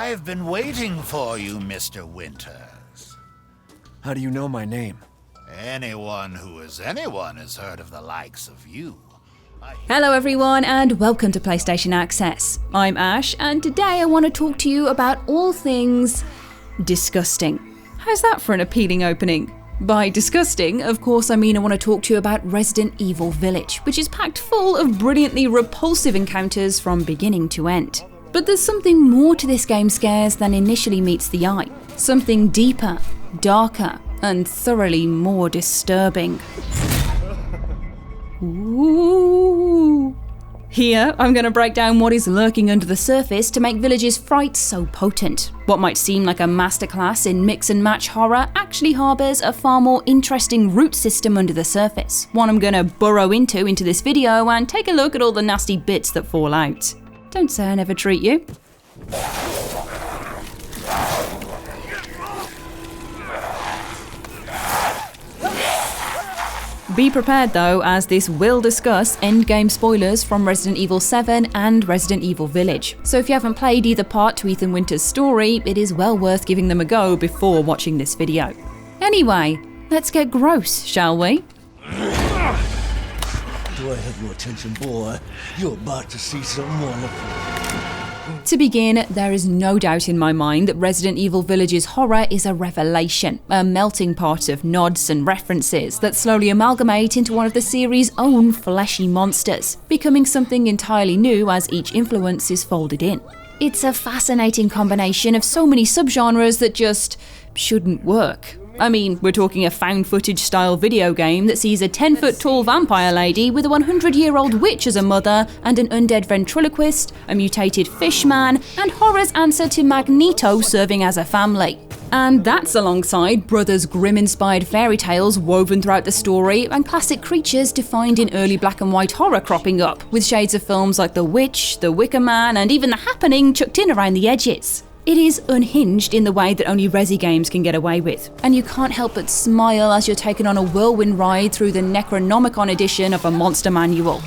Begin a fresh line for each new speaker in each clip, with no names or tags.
I've been waiting for you, Mr. Winters.
How do you know my name?
Anyone who is anyone has heard of the likes of you.
Hello everyone and welcome to PlayStation Access. I'm Ash and today I want to talk to you about all things disgusting. How's that for an appealing opening? By disgusting, of course I mean I want to talk to you about Resident Evil Village, which is packed full of brilliantly repulsive encounters from beginning to end. But there's something more to this game scares than initially meets the eye. Something deeper, darker, and thoroughly more disturbing. Ooh. Here, I'm going to break down what is lurking under the surface to make Village's fright so potent. What might seem like a masterclass in mix and match horror actually harbours a far more interesting root system under the surface, one I'm going to burrow into this video and take a look at all the nasty bits that fall out. Don't say I never treat you. Be prepared though, as this will discuss endgame spoilers from Resident Evil 7 and Resident Evil Village. So if you haven't played either part to Ethan Winters' story, it is well worth giving them a go before watching this video. Anyway, let's get gross, shall we?
Do I have your attention, boy? You're about to see something wonderful.
To begin, there is no doubt in my mind that Resident Evil Village's horror is a revelation, a melting pot of nods and references that slowly amalgamate into one of the series' own fleshy monsters, becoming something entirely new as each influence is folded in. It's a fascinating combination of so many subgenres that just shouldn't work. I mean, we're talking a found footage style video game that sees a 10-foot tall vampire lady with a 100-year-old witch as a mother and an undead ventriloquist, a mutated fish man, and horror's answer to Magneto serving as a family. And that's alongside Brothers Grimm-inspired fairy tales woven throughout the story and classic creatures defined in early black and white horror cropping up, with shades of films like The Witch, The Wicker Man, and even The Happening chucked in around the edges. It is unhinged in the way that only Resi games can get away with, and you can't help but smile as you're taken on a whirlwind ride through the Necronomicon edition of a monster manual.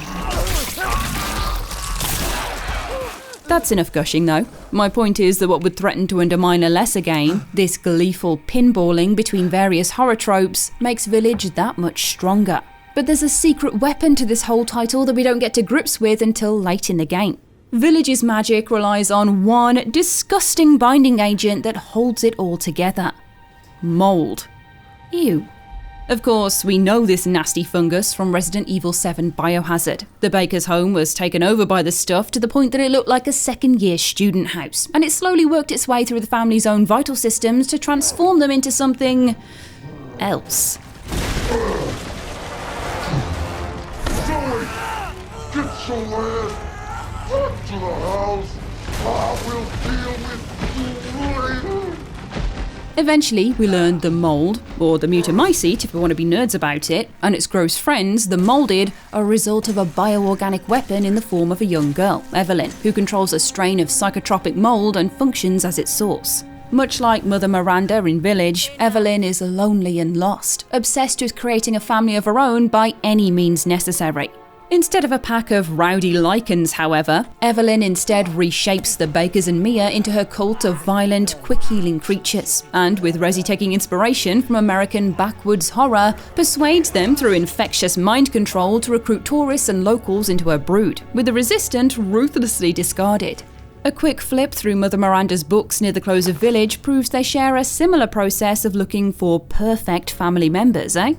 That's enough gushing though. My point is that what would threaten to undermine a lesser game, this gleeful pinballing between various horror tropes, makes Village that much stronger. But there's a secret weapon to this whole title that we don't get to grips with until late in the game. Village's magic relies on one disgusting binding agent that holds it all together. Mold. Ew. Of course, we know this nasty fungus from Resident Evil 7 Biohazard. The baker's home was taken over by the stuff to the point that it looked like a second-year student house, and it slowly worked its way through the family's own vital systems to transform them into something else.
Zoe! Get your lad! Back to the house. I will deal with you later.
Eventually, we learned the mold, or the mutamycete if we want to be nerds about it, and its gross friends, the molded, are a result of a bioorganic weapon in the form of a young girl, Evelyn, who controls a strain of psychotropic mold and functions as its source. Much like Mother Miranda in Village, Evelyn is lonely and lost, obsessed with creating a family of her own by any means necessary. Instead of a pack of rowdy lichens, however, Evelyn instead reshapes the Bakers and Mia into her cult of violent, quick-healing creatures, and with Resi taking inspiration from American backwoods horror, persuades them through infectious mind control to recruit tourists and locals into her brood, with the resistant ruthlessly discarded. A quick flip through Mother Miranda's books near the close of Village proves they share a similar process of looking for perfect family members, eh?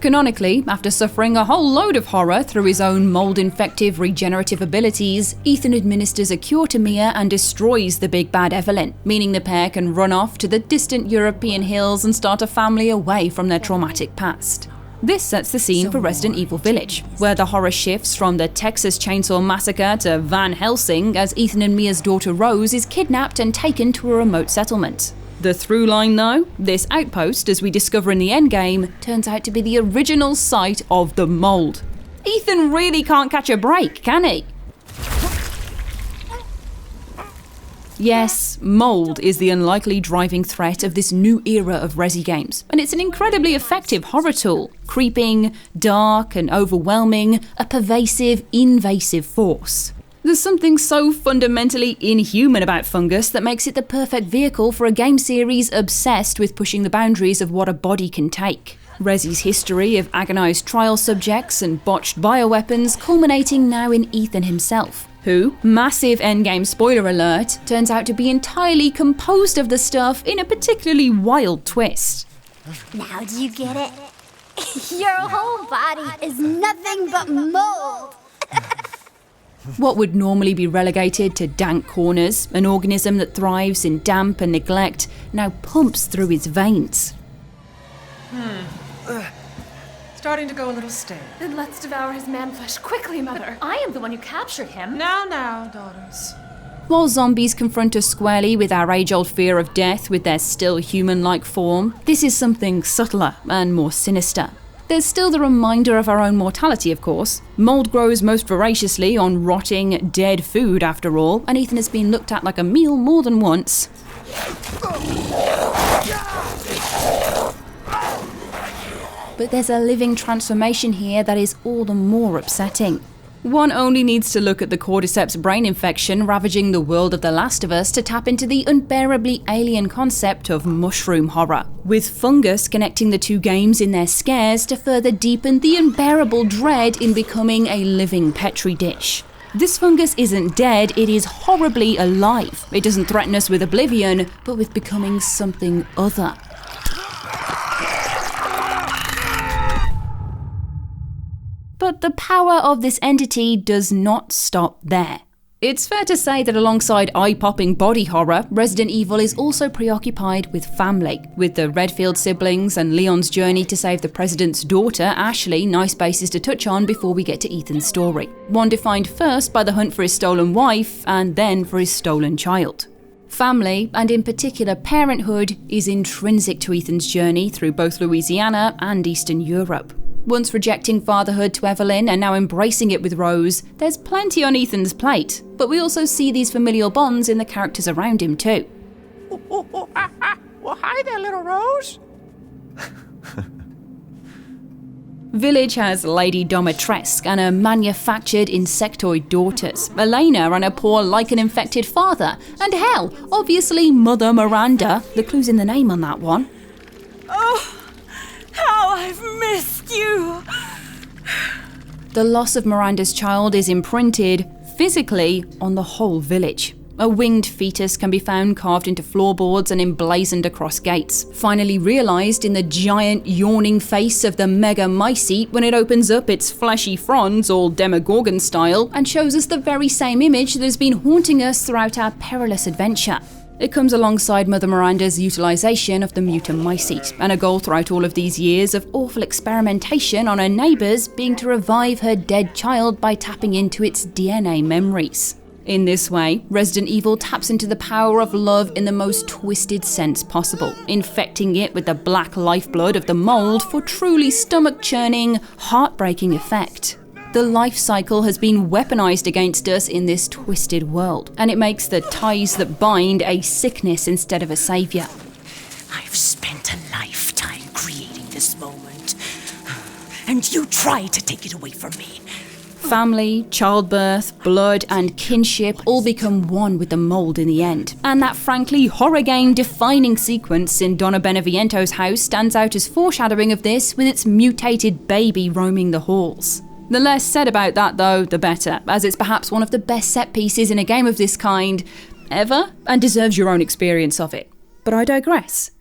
Canonically, after suffering a whole load of horror through his own mold-infective regenerative abilities, Ethan administers a cure to Mia and destroys the big bad Evelyn, meaning the pair can run off to the distant European hills and start a family away from their traumatic past. This sets the scene for Resident Evil Village, where the horror shifts from the Texas Chainsaw Massacre to Van Helsing as Ethan and Mia's daughter Rose is kidnapped and taken to a remote settlement. The through line though, this outpost, as we discover in the endgame, turns out to be the original site of the mold. Ethan really can't catch a break, can he? Yes, mold is the unlikely driving threat of this new era of Resi games, and it's an incredibly effective horror tool. Creeping, dark and overwhelming, a pervasive, invasive force. There's something so fundamentally inhuman about fungus that makes it the perfect vehicle for a game series obsessed with pushing the boundaries of what a body can take. Resi's history of agonised trial subjects and botched bioweapons culminating now in Ethan himself, who, massive endgame spoiler alert, turns out to be entirely composed of the stuff in a particularly wild twist.
Now do you get it? Your whole body is nothing but mold.
What would normally be relegated to dank corners, an organism that thrives in damp and neglect, now pumps through his veins.
Starting to go a little stale.
Then let's devour his man-flesh quickly, Mother. I am the one who captured him.
Now, daughters.
While zombies confront us squarely with our age-old fear of death with their still human-like form, this is something subtler and more sinister. There's still the reminder of our own mortality, of course. Mold grows most voraciously on rotting, dead food, after all, and Ethan has been looked at like a meal more than once. But there's a living transformation here that is all the more upsetting. One only needs to look at the cordyceps brain infection ravaging the world of The Last of Us to tap into the unbearably alien concept of mushroom horror, with fungus connecting the two games in their scares to further deepen the unbearable dread in becoming a living petri dish. This fungus isn't dead, it is horribly alive. It doesn't threaten us with oblivion, but with becoming something other. But the power of this entity does not stop there. It's fair to say that alongside eye-popping body horror, Resident Evil is also preoccupied with family, with the Redfield siblings and Leon's journey to save the President's daughter, Ashley, nice bases to touch on before we get to Ethan's story. One defined first by the hunt for his stolen wife, and then for his stolen child. Family, and in particular parenthood, is intrinsic to Ethan's journey through both Louisiana and Eastern Europe. Once rejecting fatherhood to Evelyn and now embracing it with Rose, there's plenty on Ethan's plate, but we also see these familial bonds in the characters around him too.
Well, hi there, little Rose.
Village has Lady Domitresque and her manufactured insectoid daughters, Elena and her poor lichen-infected father, and hell, obviously Mother Miranda, the clue's in the name on that one.
Oh, how I've missed you.
The loss of Miranda's child is imprinted, physically, on the whole village. A winged fetus can be found carved into floorboards and emblazoned across gates, finally realised in the giant yawning face of the mega mycete when it opens up its fleshy fronds all Demogorgon style and shows us the very same image that has been haunting us throughout our perilous adventure. It comes alongside Mother Miranda's utilisation of the mutant mycete, and a goal throughout all of these years of awful experimentation on her neighbours being to revive her dead child by tapping into its DNA memories. In this way, Resident Evil taps into the power of love in the most twisted sense possible, infecting it with the black lifeblood of the mould for truly stomach-churning, heartbreaking effect. The life cycle has been weaponized against us in this twisted world, and it makes the ties that bind a sickness instead of a saviour.
I've spent a lifetime creating this moment, and you tried to take it away from me.
Family, childbirth, blood, and kinship all become one with the mould in the end. And that frankly horror game defining sequence in Donna Beneviento's house stands out as foreshadowing of this with its mutated baby roaming the halls. The less said about that though, the better, as it's perhaps one of the best set pieces in a game of this kind ever, and deserves your own experience of it. But I digress.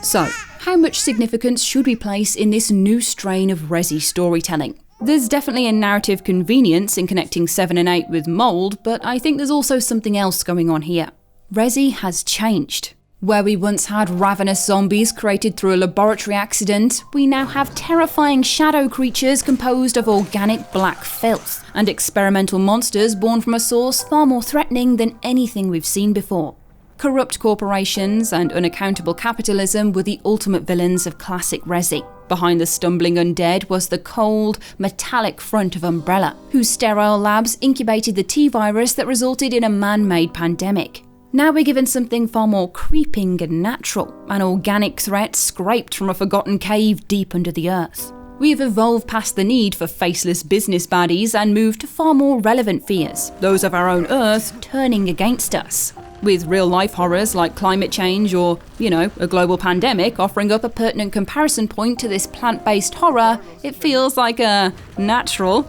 So, how much significance should we place in this new strain of Resi storytelling? There's definitely a narrative convenience in connecting 7 and 8 with mould, but I think there's also something else going on here. Resi has changed. Where we once had ravenous zombies created through a laboratory accident, we now have terrifying shadow creatures composed of organic black filth, and experimental monsters born from a source far more threatening than anything we've seen before. Corrupt corporations and unaccountable capitalism were the ultimate villains of classic Resi. Behind the stumbling undead was the cold, metallic front of Umbrella, whose sterile labs incubated the T-virus that resulted in a man-made pandemic. Now we're given something far more creeping and natural, an organic threat scraped from a forgotten cave deep under the earth. We have evolved past the need for faceless business baddies and moved to far more relevant fears, those of our own Earth turning against us. With real-life horrors like climate change or, a global pandemic offering up a pertinent comparison point to this plant-based horror, it feels like a natural,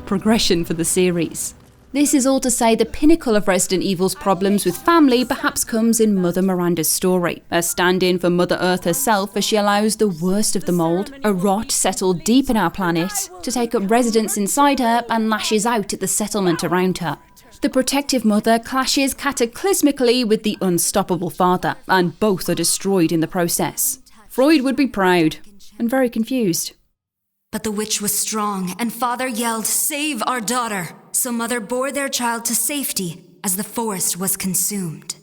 progression for the series. This is all to say the pinnacle of Resident Evil's problems with family perhaps comes in Mother Miranda's story, a stand-in for Mother Earth herself as she allows the worst of the mold, a rot settled deep in our planet, to take up residence inside her and lashes out at the settlement around her. The protective mother clashes cataclysmically with the unstoppable father, and both are destroyed in the process. Freud would be proud, and very confused.
But the witch was strong, and father yelled, "Save our daughter!" So mother bore their child to safety as the forest was consumed.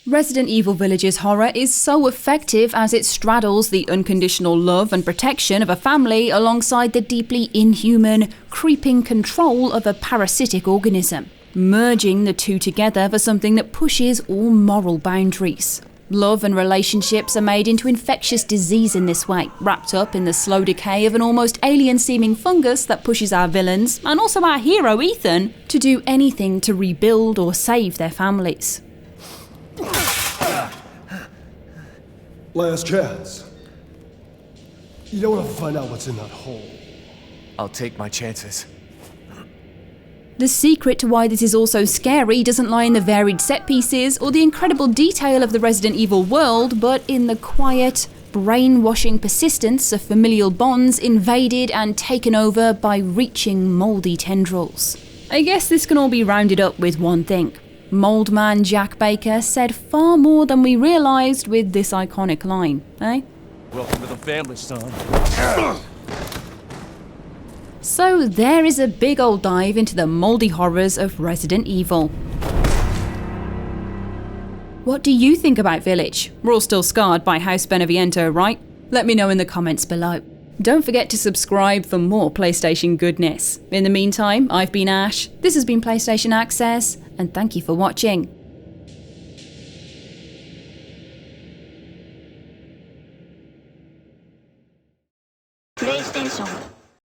Resident Evil Village's horror is so effective as it straddles the unconditional love and protection of a family alongside the deeply inhuman, creeping control of a parasitic organism, merging the two together for something that pushes all moral boundaries. Love and relationships are made into infectious disease in this way, wrapped up in the slow decay of an almost alien-seeming fungus that pushes our villains, and also our hero Ethan, to do anything to rebuild or save their families.
Last chance. You don't want to find out what's in that hole.
I'll take my chances.
The secret to why this is also scary doesn't lie in the varied set pieces or the incredible detail of the Resident Evil world, but in the quiet, brainwashing persistence of familial bonds invaded and taken over by reaching mouldy tendrils. I guess this can all be rounded up with one thing. Mold man Jack Baker said far more than we realised with this iconic line, eh?
Welcome to the family, son.
So there is a big old dive into the mouldy horrors of Resident Evil. What do you think about Village? We're all still scarred by House Beneviento, right? Let me know in the comments below. Don't forget to subscribe for more PlayStation goodness. In the meantime, I've been Ash, this has been PlayStation Access, and thank you for watching.
PlayStation